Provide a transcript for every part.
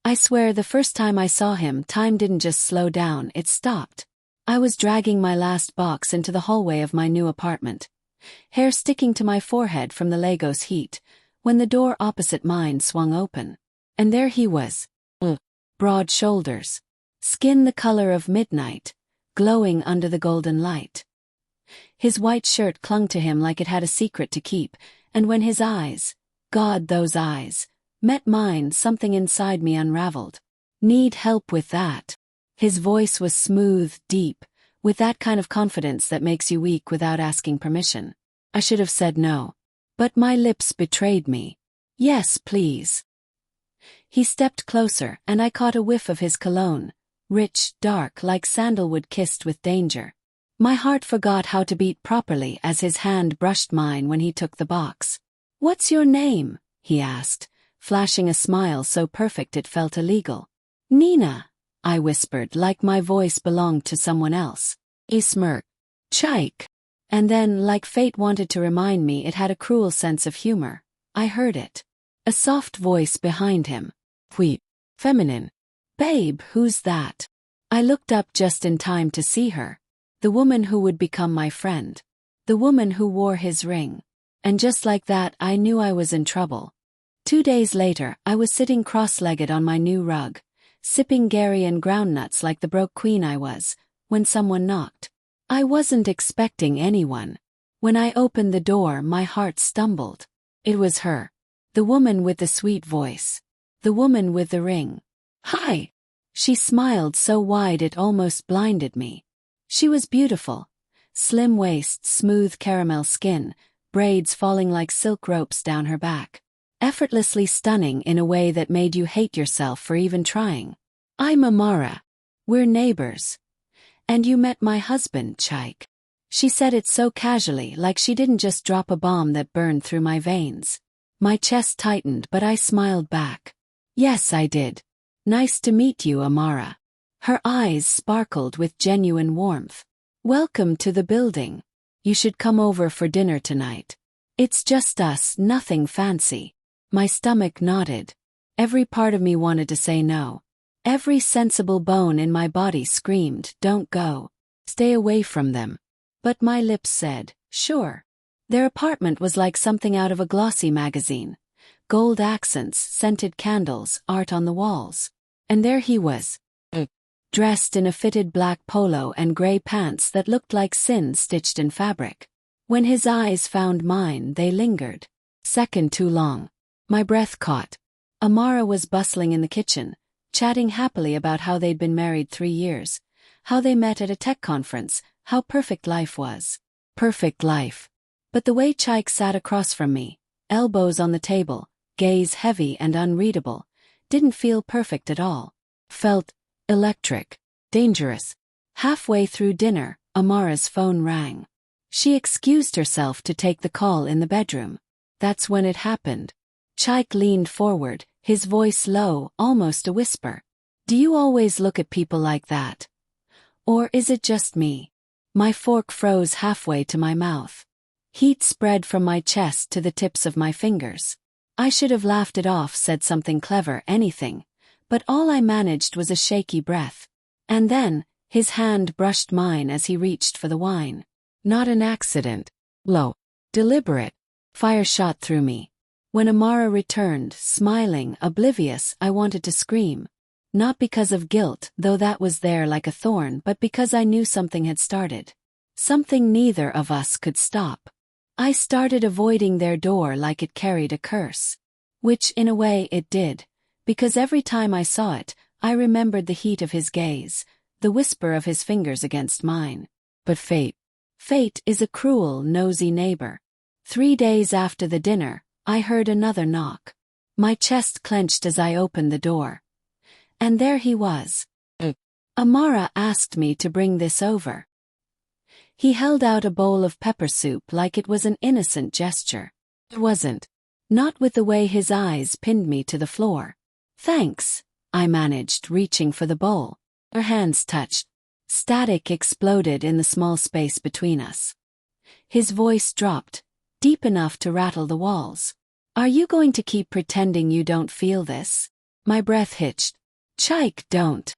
I swear the first time I saw him, time didn't just slow down, it stopped. I was dragging my last box into the hallway of my new apartment, hair sticking to my forehead from the Legos heat, when the door opposite mine swung open. And there he was. Broad shoulders. Skin the color of midnight, glowing under the golden light. His white shirt clung to him like it had a secret to keep, and when his eyes, God, those eyes, met mine, something inside me unraveled. Need help with that. His voice was smooth, deep, with that kind of confidence that makes you weak without asking permission. I should have said no. But my lips betrayed me. Yes, please. He stepped closer, and I caught a whiff of his cologne, rich, dark, like sandalwood kissed with danger. My heart forgot how to beat properly as his hand brushed mine when he took the box. "What's your name?" he asked, flashing a smile so perfect it felt illegal. "Nina," I whispered like my voice belonged to someone else. He smirked. "Chike." And then, like fate wanted to remind me it had a cruel sense of humor, I heard it. A soft voice behind him. Wheat. Feminine. "Babe, who's that?" I looked up just in time to see her. The woman who would become my friend. The woman who wore his ring. And just like that, I knew I was in trouble. 2 days later, I was sitting cross-legged on my new rug, sipping Gary and groundnuts like the broke queen I was, when someone knocked. I wasn't expecting anyone. When I opened the door, my heart stumbled. It was her. The woman with the sweet voice. The woman with the ring. "Hi!" She smiled so wide it almost blinded me. She was beautiful. Slim waist, smooth caramel skin, braids falling like silk ropes down her back. Effortlessly stunning in a way that made you hate yourself for even trying. "I'm Amara. We're neighbors. And you met my husband, Chike." She said it so casually, like she didn't just drop a bomb that burned through my veins. My chest tightened, but I smiled back. "Yes, I did. Nice to meet you, Amara." Her eyes sparkled with genuine warmth. "Welcome to the building. You should come over for dinner tonight. It's just us, nothing fancy." My stomach nodded. Every part of me wanted to say no. Every sensible bone in my body screamed, "Don't go. Stay away from them." But my lips said, "Sure." Their apartment was like something out of a glossy magazine. Gold accents, scented candles, art on the walls. And there he was. Dressed in a fitted black polo and gray pants that looked like sin stitched in fabric. When his eyes found mine, they lingered. Second too long. My breath caught. Amara was bustling in the kitchen, chatting happily about how they'd been married 3 years, how they met at a tech conference, how perfect life was. Perfect life. But the way Chike sat across from me, elbows on the table, gaze heavy and unreadable, didn't feel perfect at all. Felt electric, dangerous. Halfway through dinner, Amara's phone rang. She excused herself to take the call in the bedroom. That's when it happened. Chike leaned forward, his voice low, almost a whisper. "Do you always look at people like that? Or is it just me?" My fork froze halfway to my mouth. Heat spread from my chest to the tips of my fingers. I should have laughed it off, said something clever, anything. But all I managed was a shaky breath. And then, his hand brushed mine as he reached for the wine. Not an accident. Low. Deliberate. Fire shot through me. When Amara returned, smiling, oblivious, I wanted to scream. Not because of guilt, though that was there like a thorn, but because I knew something had started. Something neither of us could stop. I started avoiding their door like it carried a curse. Which, in a way, it did. Because every time I saw it, I remembered the heat of his gaze, the whisper of his fingers against mine. But fate. Fate is a cruel, nosy neighbor. 3 days after the dinner, I heard another knock. My chest clenched as I opened the door. And there he was. Amara asked me to bring this over. He held out a bowl of pepper soup like it was an innocent gesture. It wasn't. Not with the way his eyes pinned me to the floor. "Thanks," I managed, reaching for the bowl. Her hands touched. Static exploded in the small space between us. His voice dropped, deep enough to rattle the walls. "Are you going to keep pretending you don't feel this?" My breath hitched. Chike, don't.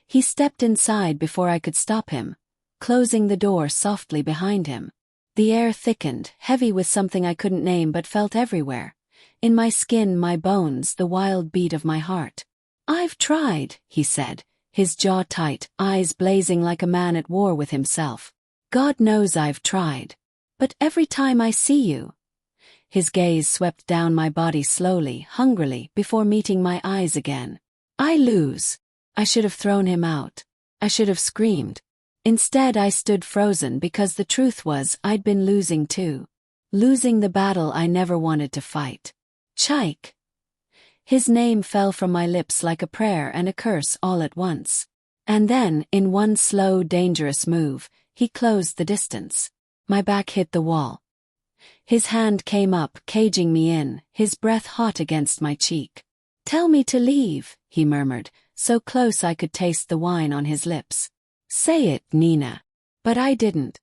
He stepped inside before I could stop him, closing the door softly behind him. The air thickened, heavy with something I couldn't name but felt everywhere. In my skin, my bones, the wild beat of my heart. I've tried, he said, his jaw tight, eyes blazing like a man at war with himself. God knows I've tried. But every time I see you. His gaze swept down my body slowly, hungrily, before meeting my eyes again. I lose. I should have thrown him out. I should have screamed. Instead, I stood frozen because the truth was I'd been losing too. Losing the battle I never wanted to fight. Chike. His name fell from my lips like a prayer and a curse all at once. And then, in one slow, dangerous move, he closed the distance. My back hit the wall. His hand came up, caging me in, his breath hot against my cheek. Tell me to leave, he murmured, so close I could taste the wine on his lips. Say it, Nina. But I didn't.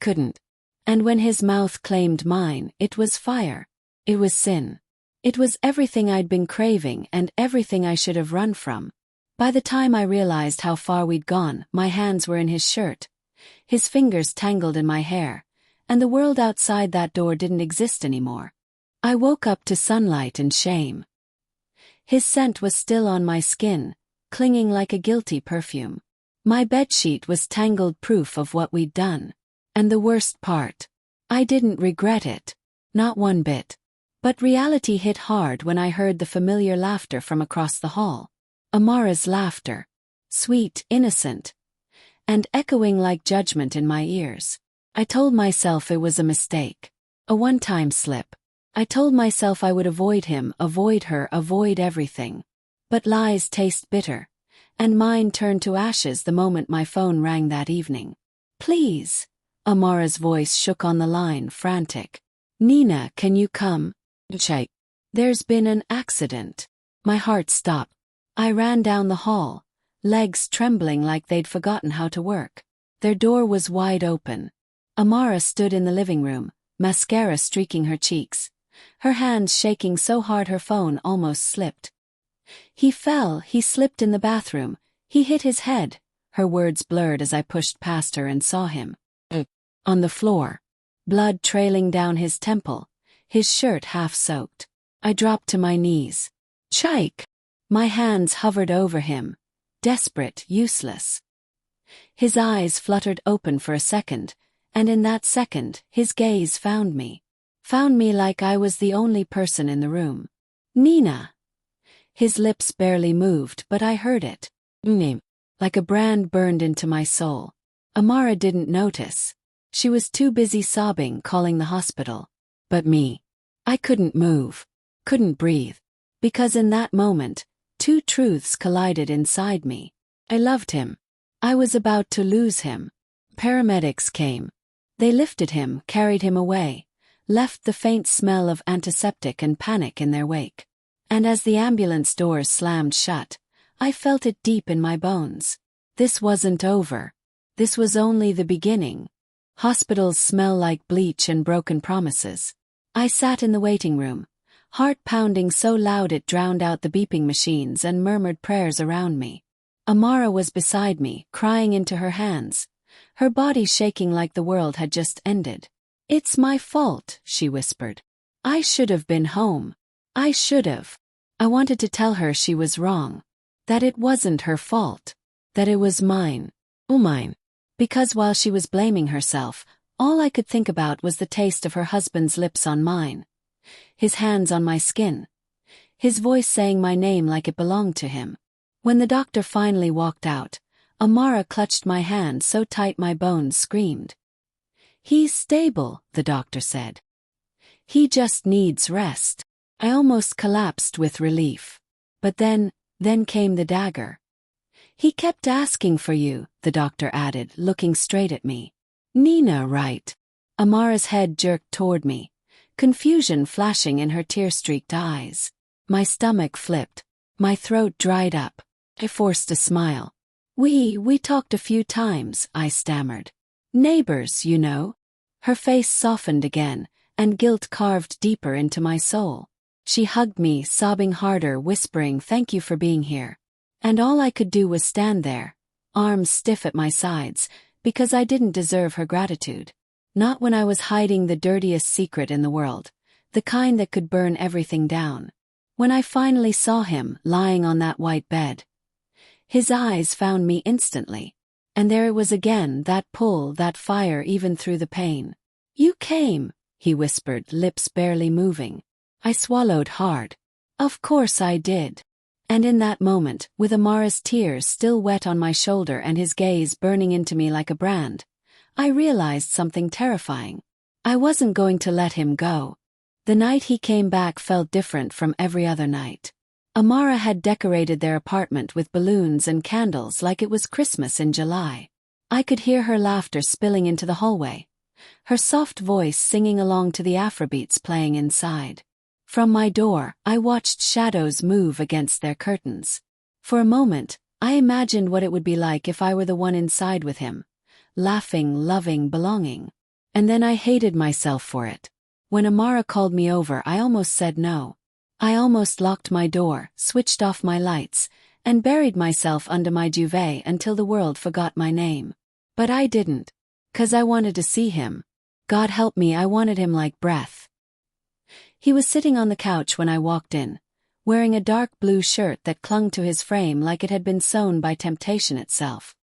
Couldn't. And when his mouth claimed mine, it was fire. It was sin. It was everything I'd been craving and everything I should have run from. By the time I realized how far we'd gone, my hands were in his shirt. His fingers tangled in my hair, and the world outside that door didn't exist anymore. I woke up to sunlight and shame. His scent was still on my skin, clinging like a guilty perfume. My bedsheet was tangled proof of what we'd done. And the worst part, I didn't regret it. Not one bit. But reality hit hard when I heard the familiar laughter from across the hall. Amara's laughter. Sweet, innocent, and echoing like judgment in my ears. I told myself it was a mistake. A one-time slip. I told myself I would avoid him, avoid her, avoid everything. But lies taste bitter. And mine turned to ashes the moment my phone rang that evening. Please. Amara's voice shook on the line, frantic. Nina, can you come? Chike. There's been an accident. My heart stopped. I ran down the hall, legs trembling like they'd forgotten how to work. Their door was wide open. Amara stood in the living room, mascara streaking her cheeks, her hands shaking so hard her phone almost slipped. He fell, he slipped in the bathroom, he hit his head. Her words blurred as I pushed past her and saw him. On the floor. Blood trailing down his temple, his shirt half soaked. I dropped to my knees. Chike! My hands hovered over him. Desperate, useless. His eyes fluttered open for a second, and in that second, his gaze found me. Found me like I was the only person in the room. Nina! His lips barely moved, but I heard it. Name. Like a brand burned into my soul. Amara didn't notice. She was too busy sobbing, calling the hospital. But me. I couldn't move. Couldn't breathe. Because in that moment, two truths collided inside me. I loved him. I was about to lose him. Paramedics came. They lifted him, carried him away, left the faint smell of antiseptic and panic in their wake. And as the ambulance doors slammed shut, I felt it deep in my bones. This wasn't over. This was only the beginning. Hospitals smell like bleach and broken promises. I sat in the waiting room, heart pounding so loud it drowned out the beeping machines and murmured prayers around me. Amara was beside me, crying into her hands, her body shaking like the world had just ended. It's my fault, she whispered. I should have been home. I should have. I wanted to tell her she was wrong. That it wasn't her fault. That it was mine. Oh, mine. Because while she was blaming herself, all I could think about was the taste of her husband's lips on mine. His hands on my skin. His voice saying my name like it belonged to him. When the doctor finally walked out, Amara clutched my hand so tight my bones screamed. He's stable, the doctor said. He just needs rest. I almost collapsed with relief. But then came the dagger. He kept asking for you, the doctor added, looking straight at me. Nina, right? Amara's head jerked toward me, confusion flashing in her tear-streaked eyes. My stomach flipped. My throat dried up. I forced a smile. We talked a few times, I stammered. Neighbors, you know. Her face softened again, and guilt carved deeper into my soul. She hugged me, sobbing harder, whispering, "Thank you for being here." And all I could do was stand there, arms stiff at my sides, because I didn't deserve her gratitude. Not when I was hiding the dirtiest secret in the world, the kind that could burn everything down. When I finally saw him, lying on that white bed, his eyes found me instantly. And there it was again, that pull, that fire even through the pain. "You came," he whispered, lips barely moving. I swallowed hard. Of course I did. And in that moment, with Amara's tears still wet on my shoulder and his gaze burning into me like a brand, I realized something terrifying. I wasn't going to let him go. The night he came back felt different from every other night. Amara had decorated their apartment with balloons and candles like it was Christmas in July. I could hear her laughter spilling into the hallway, her soft voice singing along to the Afrobeats playing inside. From my door, I watched shadows move against their curtains. For a moment, I imagined what it would be like if I were the one inside with him, laughing, loving, belonging. And then I hated myself for it. When Amara called me over, I almost said no. I almost locked my door, switched off my lights, and buried myself under my duvet until the world forgot my name. But I didn't. 'Cause I wanted to see him. God help me, I wanted him like breath. He was sitting on the couch when I walked in, wearing a dark blue shirt that clung to his frame like it had been sewn by temptation itself.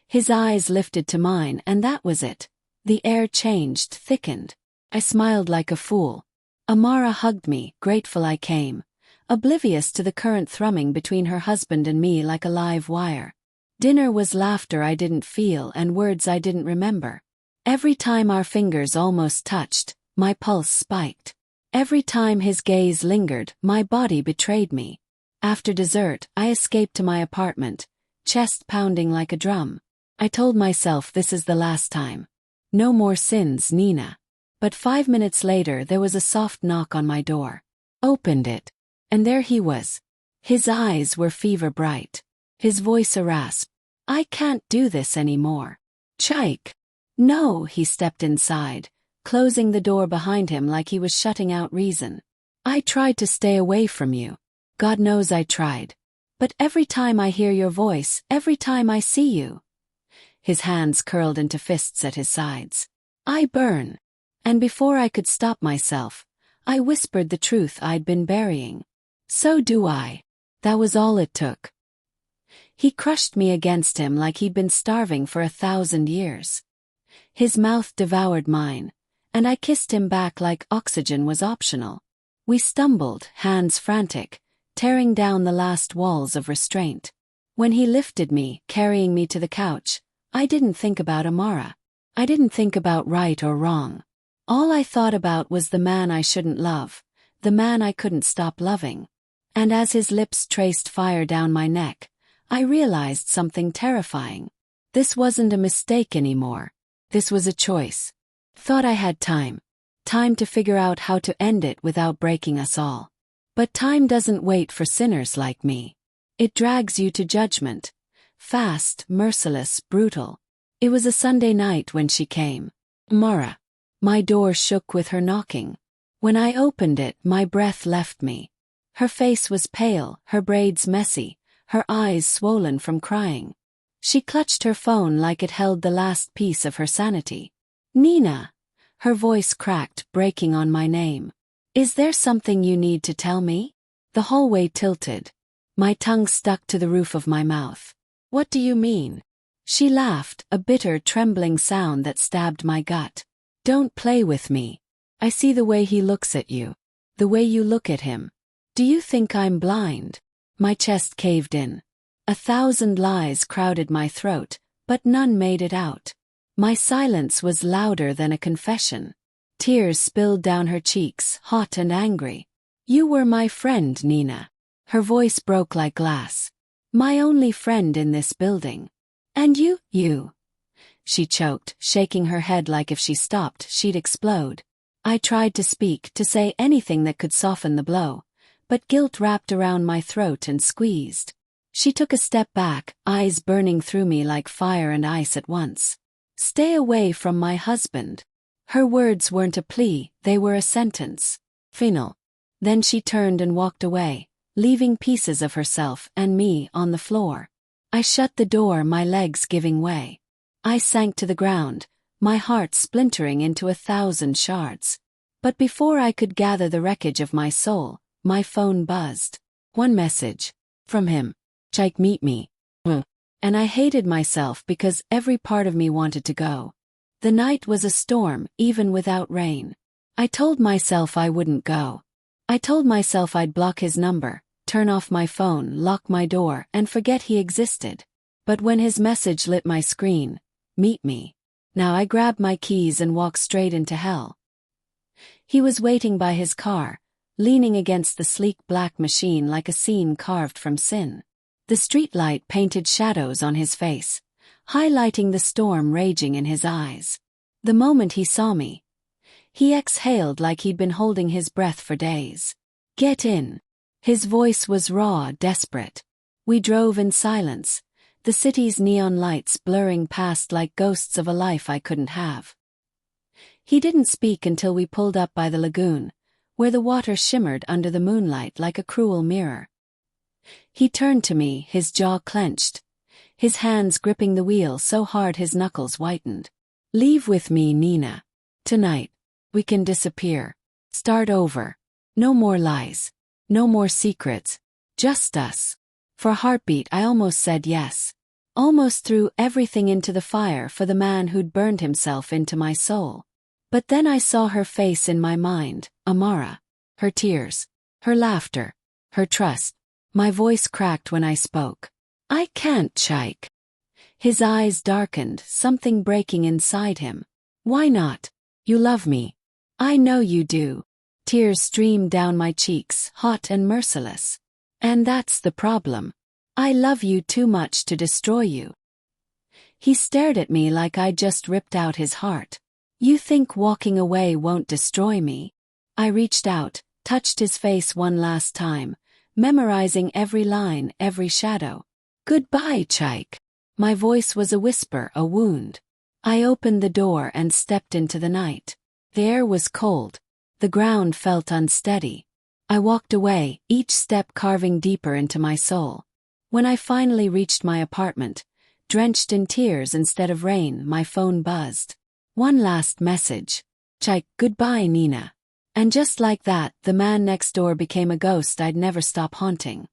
His eyes lifted to mine, and that was it. The air changed, thickened. I smiled like a fool. Amara hugged me, grateful I came, oblivious to the current thrumming between her husband and me like a live wire. Dinner was laughter I didn't feel and words I didn't remember. Every time our fingers almost touched, my pulse spiked. Every time his gaze lingered, my body betrayed me. After dessert, I escaped to my apartment, chest pounding like a drum. I told myself this is the last time. No more sins, Nina. But 5 minutes later there was a soft knock on my door. Opened it. And there he was. His eyes were fever bright. His voice a rasp. "I can't do this anymore." "Chike." "No," he stepped inside, closing the door behind him like he was shutting out reason. "I tried to stay away from you. God knows I tried. But every time I hear your voice, every time I see you." His hands curled into fists at his sides. "I burn." And before I could stop myself, I whispered the truth I'd been burying. "So do I." That was all it took. He crushed me against him like he'd been starving for 1,000 years. His mouth devoured mine, and I kissed him back like oxygen was optional. We stumbled, hands frantic, tearing down the last walls of restraint. When he lifted me, carrying me to the couch, I didn't think about Amara. I didn't think about right or wrong. All I thought about was the man I shouldn't love, the man I couldn't stop loving. And as his lips traced fire down my neck, I realized something terrifying. This wasn't a mistake anymore. This was a choice. Thought I had time. Time to figure out how to end it without breaking us all. But time doesn't wait for sinners like me. It drags you to judgment. Fast, merciless, brutal. It was a Sunday night when she came. Amara. My door shook with her knocking. When I opened it, my breath left me. Her face was pale, her braids messy, her eyes swollen from crying. She clutched her phone like it held the last piece of her sanity. "Nina." Her voice cracked, breaking on my name. "Is there something you need to tell me?" The hallway tilted. My tongue stuck to the roof of my mouth. "What do you mean?" She laughed, a bitter, trembling sound that stabbed my gut. "Don't play with me. I see the way he looks at you. The way you look at him. Do you think I'm blind?" My chest caved in. 1,000 lies crowded my throat, but none made it out. My silence was louder than a confession. Tears spilled down her cheeks, hot and angry. "You were my friend, Nina." Her voice broke like glass. "My only friend in this building. And you. She choked, shaking her head like if she stopped, she'd explode. I tried to speak, to say anything that could soften the blow, but guilt wrapped around my throat and squeezed. She took a step back, eyes burning through me like fire and ice at once. "Stay away from my husband." Her words weren't a plea, they were a sentence. Final. Then she turned and walked away, leaving pieces of herself and me on the floor. I shut the door, my legs giving way. I sank to the ground, my heart splintering into 1,000 shards. But before I could gather the wreckage of my soul, my phone buzzed. One message. From him. Chike, meet me. And I hated myself because every part of me wanted to go. The night was a storm, even without rain. I told myself I wouldn't go. I told myself I'd block his number, turn off my phone, lock my door, and forget he existed. But when his message lit my screen, meet me. Now I grabbed my keys and walked straight into hell. He was waiting by his car, leaning against the sleek black machine like a scene carved from sin. The streetlight painted shadows on his face, highlighting the storm raging in his eyes. The moment he saw me, he exhaled like he'd been holding his breath for days. Get in. His voice was raw, desperate. We drove in silence, the city's neon lights blurring past like ghosts of a life I couldn't have. He didn't speak until we pulled up by the lagoon, where the water shimmered under the moonlight like a cruel mirror. He turned to me, his jaw clenched, his hands gripping the wheel so hard his knuckles whitened. Leave with me, Nina. Tonight, we can disappear. Start over. No more lies. No more secrets. Just us. For a heartbeat, I almost said yes. Almost threw everything into the fire for the man who'd burned himself into my soul. But then I saw her face in my mind, Amara. Her tears. Her laughter. Her trust. My voice cracked when I spoke. I can't, Chike. His eyes darkened, something breaking inside him. Why not? You love me. I know you do. Tears streamed down my cheeks, hot and merciless. And that's the problem. I love you too much to destroy you. He stared at me like I'd just ripped out his heart. You think walking away won't destroy me? I reached out, touched his face one last time, memorizing every line, every shadow. Goodbye, Chike. My voice was a whisper, a wound. I opened the door and stepped into the night. The air was cold. The ground felt unsteady. I walked away, each step carving deeper into my soul. When I finally reached my apartment, drenched in tears instead of rain, my phone buzzed. One last message. Chike, goodbye, Nina. And just like that, the man next door became a ghost I'd never stop haunting.